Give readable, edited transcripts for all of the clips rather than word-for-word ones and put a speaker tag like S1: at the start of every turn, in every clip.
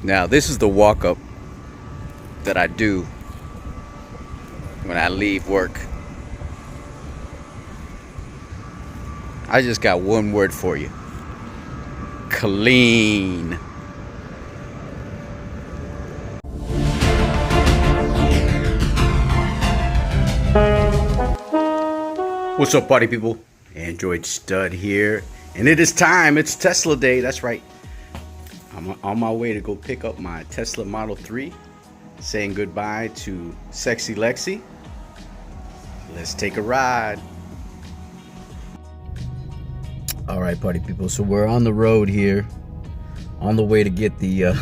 S1: Now this is the walk-up that I do when I leave work. I just got one word for you: clean. What's up, party people? Android Stud here, and it is time. It's Tesla Day. That's right. I'm on my way to go pick up my Tesla Model 3, saying goodbye to Sexy Lexi. Let's take a ride. All right, party people. So we're on the road here, on the way to get the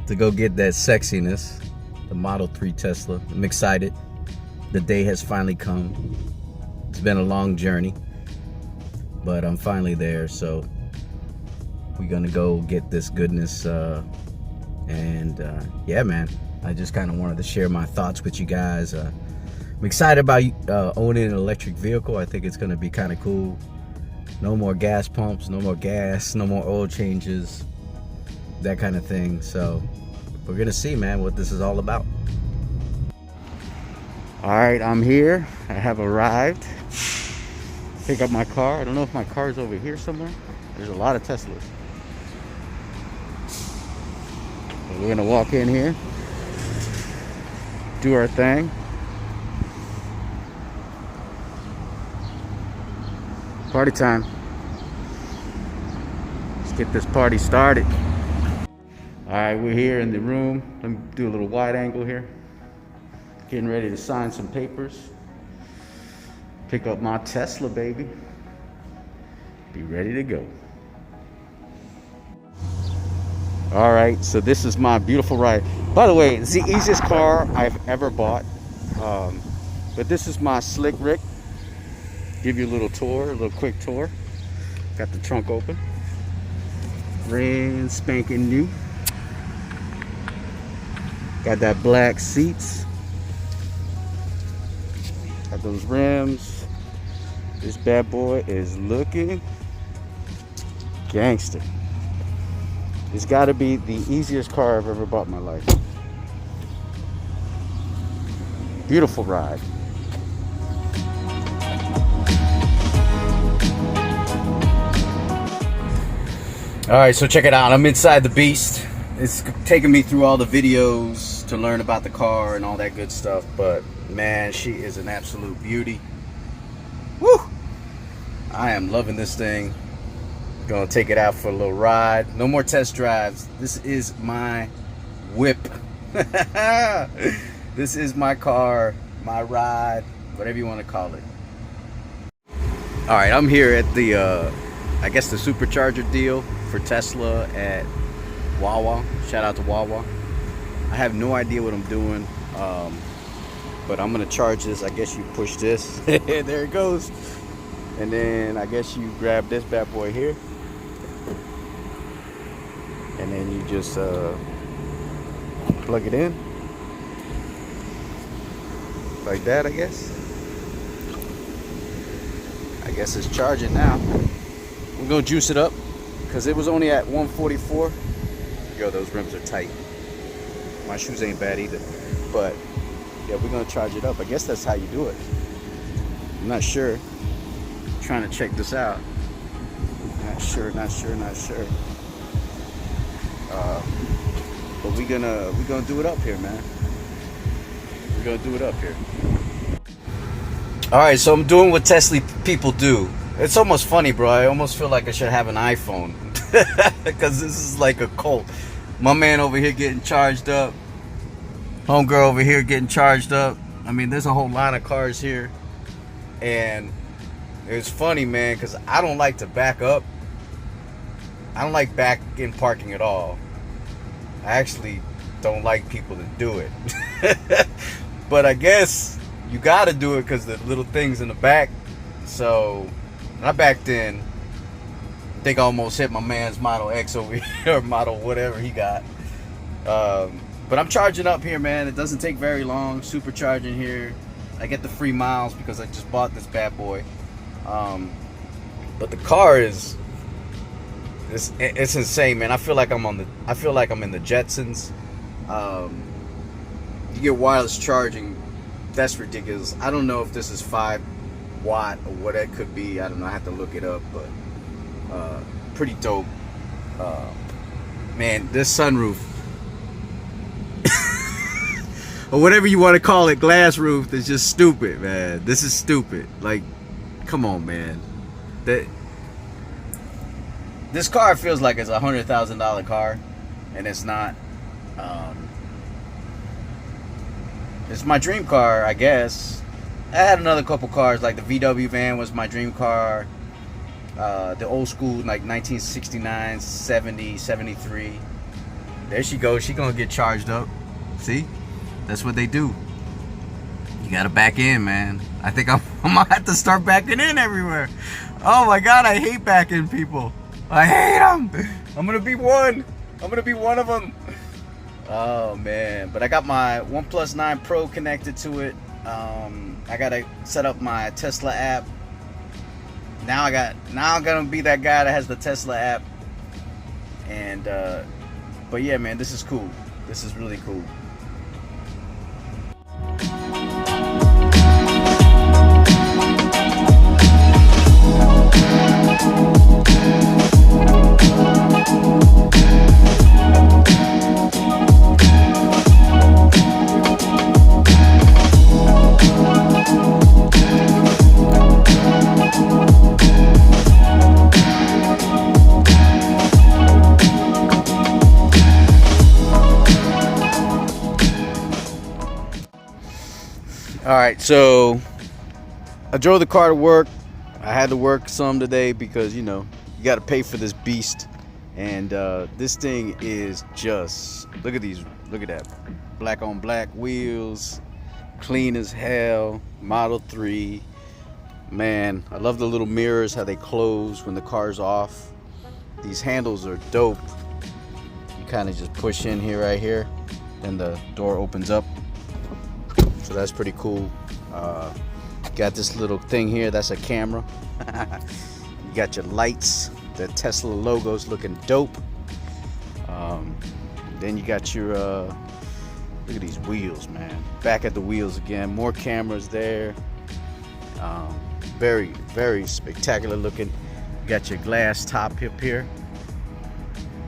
S1: to go get that sexiness, the Model 3 Tesla. I'm excited. The day has finally come. It's been a long journey, but I'm finally there. So we're gonna go get this goodness, yeah, man. I just kind of wanted to share my thoughts with you guys. I'm excited about owning an electric vehicle. I think it's gonna be kind of cool. No more gas pumps, no more gas, no more oil changes, that kind of thing. So we're gonna see, man, what this is all about. All right, I'm here. I have arrived. Pick up my car. I don't know if my car is over here somewhere. There's a lot of Teslas. But we're gonna walk in here, do our thing. Party time. Let's get this party started. All right, we're here in the room. Let me do a little wide angle here. Getting ready to sign some papers. Pick up my Tesla, baby. Be ready to go. All right, so this is my beautiful ride. By the way, it's the easiest car I've ever bought. But this is my Slick Rick. Give you a little tour, a little quick tour. Got the trunk open. Brand spanking new. Got that black seats. Got those rims. This bad boy is looking gangster. It's got to be the easiest car I've ever bought in my life. Beautiful ride. All right, so check it out. I'm inside the beast. It's taking me through all the videos to learn about the car and all that good stuff, but man, she is an absolute beauty. Woo! I am loving this thing. Gonna take it out for a little ride. No more test drives. This is my whip. This is my car, my ride, whatever you want to call it. All right, I'm here at the, I guess the Supercharger deal for Tesla at Wawa. Shout out to Wawa. I have no idea what I'm doing, but I'm gonna charge this. I guess you push this. There it goes. And then I guess you grab this bad boy here. And then you just plug it in. Like that, I guess. I guess it's charging now. We're gonna juice it up because it was only at 144. Yo, those rims are tight. My shoes ain't bad either. But yeah, we're gonna charge it up. I guess that's how you do it. I'm not sure. Trying to check this out. Not sure. But we're gonna do it up here, man. We're gonna do it up here. All right, so I'm doing what Tesla people do. It's almost funny, bro. I almost feel like I should have an iPhone because this is like a cult. My man over here getting charged up. Homegirl over here getting charged up. I mean, there's a whole line of cars here, and it's funny, man, because I don't like to back up. I don't like back in parking at all. I actually don't like people to do it. But I guess you got to do it because the little things in the back. So I backed in. I think I almost hit my man's Model X over here, or Model whatever he got. But I'm charging up here, man. It doesn't take very long. Supercharging here. I get the free miles because I just bought this bad boy. But the car is It's insane, man. I feel like I'm in the Jetsons. You get wireless charging. That's ridiculous. I don't know if this is 5 watt or what it could be. I don't know. I have to look it up, but pretty dope. Man, this sunroof or whatever you want to call it, glass roof, is just stupid, man. This is stupid. Like, come on, man. This car feels like it's $100,000 car, and it's not. It's my dream car, I guess. I had another couple cars, like the VW van was my dream car. The old school, like 1969, 70, 73. There she goes. She gonna get charged up. See? That's what they do. You gotta back in, man. I think I'm gonna have to start backing in everywhere. Oh my God, I hate backing people. I hate them. I'm gonna be one. I'm gonna be one of them. Oh man, but I got my OnePlus 9 Pro connected to it. I gotta set up my Tesla app. Now I'm gonna be that guy that has the Tesla app. And but yeah, man, this is cool. This is really cool. Alright, so I drove the car to work. I had to work some today because, you know, you got to pay for this beast. And this thing is just, look at that. Black on black wheels, clean as hell, Model 3. Man, I love the little mirrors, how they close when the car's off. These handles are dope. You kind of just push in here, right here, then the door opens up. So that's pretty cool. Got this little thing here, that's a camera. You got your lights, the Tesla logo's looking dope. Then you got your look at these wheels, man. Back at the wheels again, more cameras there. Very, very spectacular looking. You got your glass top up here,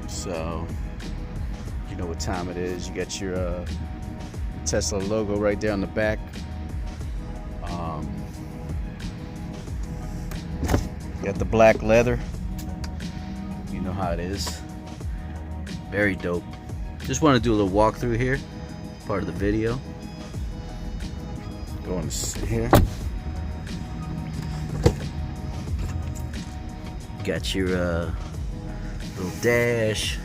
S1: so you know what time it is. You got your Tesla logo right there on the back. Got the black leather. You know how it is. Very dope. Just want to do a little walkthrough here. Part of the video. Going to sit here. Got your little dash.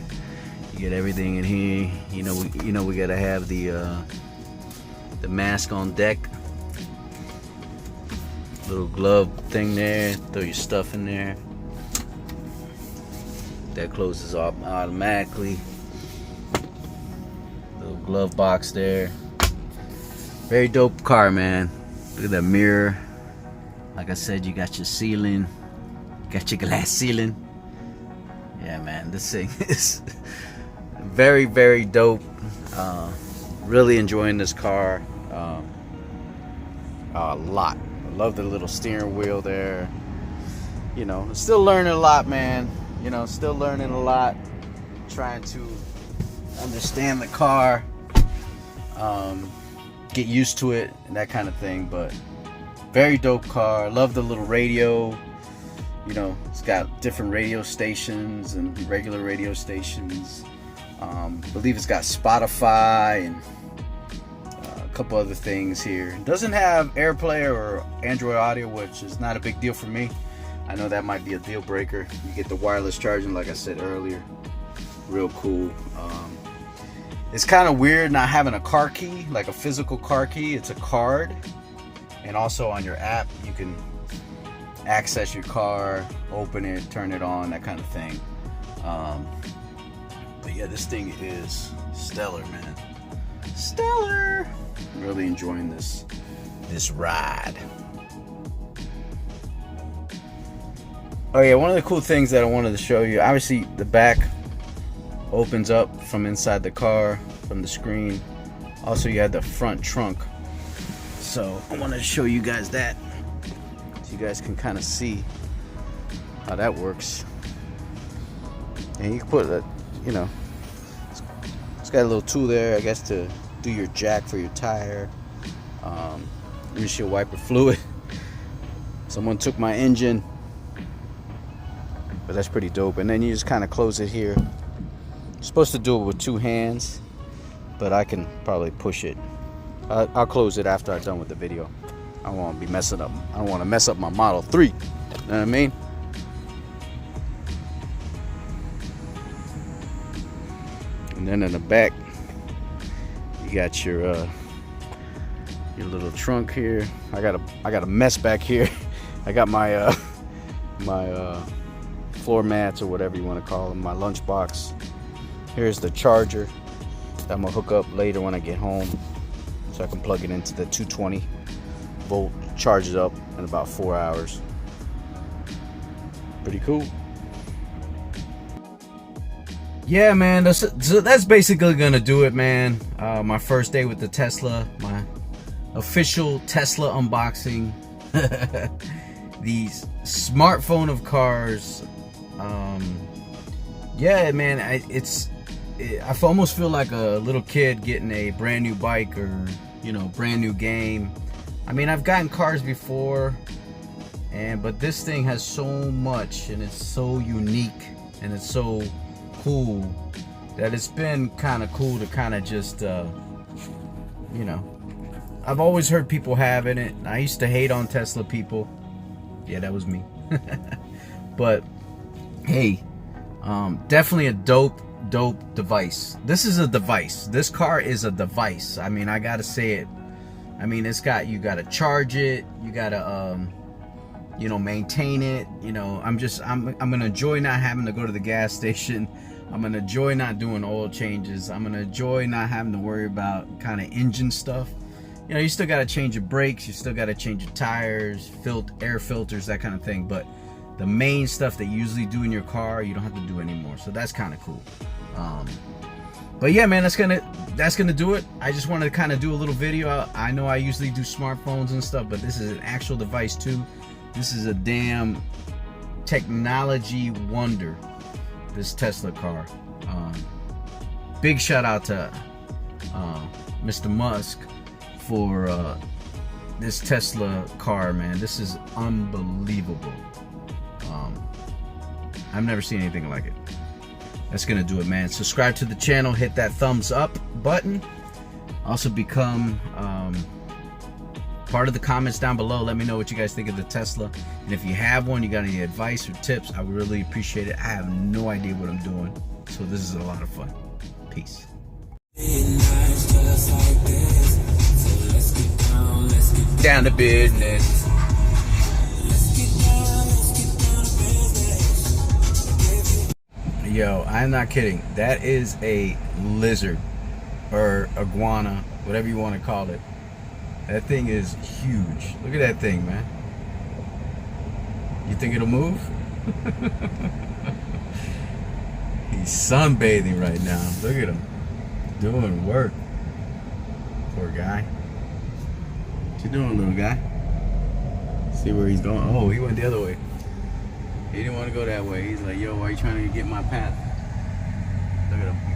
S1: You get everything in here. You know we gotta have the mask on deck. Little glove thing there. Throw your stuff in there. That closes off automatically. Little glove box there. Very dope car, man. Look at that mirror. Like I said, you got your ceiling. Got your glass ceiling. Yeah, man, this thing is very, very dope. Really enjoying this car a lot. I love the little steering wheel there. You know, still learning a lot, man. You know, still learning a lot. Trying to understand the car, get used to it and that kind of thing. But very dope car. Love the little radio. You know, it's got different radio stations and regular radio stations. Believe it's got Spotify and a couple other things here. It doesn't have AirPlay or Android Audio, which is not a big deal for me. I know that might be a deal breaker. You get the wireless charging, like I said earlier. Real cool. It's kind of weird not having a car key, like a physical car key. It's a card, and also on your app you can access your car, open it, turn it on, that kind of thing. But yeah, this thing is stellar, man. Stellar. Really enjoying this ride. Oh yeah, one of the cool things that I wanted to show you, obviously the back opens up from inside the car, from the screen. Also you had the front trunk. So I want to show you guys that, so you guys can kind of see how that works. And you can put a, you know, it's got a little tool there, I guess, to do your jack for your tire, windshield wiper fluid. Someone took my engine, but that's pretty dope. And then you just kind of close it here. You're supposed to do it with 2 hands, but I can probably push it. I'll close it after I'm done with the video. I don't want to be messing up. I don't want to mess up my Model 3. You know what I mean? And then in the back, you got your little trunk here. I got a mess back here. I got my my floor mats or whatever you want to call them, my lunch box. Here's the charger that I'm gonna hook up later when I get home, so I can plug it into the 220 volt, charge it up in about 4 hours. Pretty cool. Yeah, man, so that's basically gonna do it, man. My first day with the Tesla, my official Tesla unboxing. The smartphone of cars. Yeah, man, I almost feel like a little kid getting a brand new bike, or, you know, brand new game. I mean, I've gotten cars before, but this thing has so much, and it's so unique, and it's so cool, that it's been kind of cool to kind of just, you know, I've always heard people having it. I used to hate on Tesla people. Yeah, that was me. But hey, definitely a dope device. This is a device. This car is a device. I mean, I gotta say it. I mean, you gotta charge it, you gotta you know, maintain it. You know, I'm gonna enjoy not having to go to the gas station. I'm gonna enjoy not doing oil changes. I'm gonna enjoy not having to worry about kind of engine stuff. You know, you still gotta change your brakes, you still gotta change your tires, air filters, that kind of thing. But the main stuff that you usually do in your car, you don't have to do anymore. So that's kind of cool. But yeah, man, that's gonna do it. I just wanted to kind of do a little video. I know I usually do smartphones and stuff, but this is an actual device too. This is a damn technology wonder, this Tesla car. Big shout out to Mr. Musk for this Tesla car, man. This is unbelievable. I've never seen anything like it. That's gonna do it, man. Subscribe to the channel, hit that thumbs up button. Also become part of the comments down below. Let me know what you guys think of the Tesla, and if you have one, you got any advice or tips, I would really appreciate it. I have no idea what I'm doing, so this is a lot of fun. Peace. Down to business. Yo, I'm not kidding. That is a lizard, or iguana, whatever you want to call it. That thing is huge. Look at that thing, man. You think it'll move? He's sunbathing right now. Look at him doing work. Poor guy. What you doing, little guy? See where he's going. Oh, he went the other way. He didn't want to go that way. He's like, yo, why are you trying to get my path? Look at him.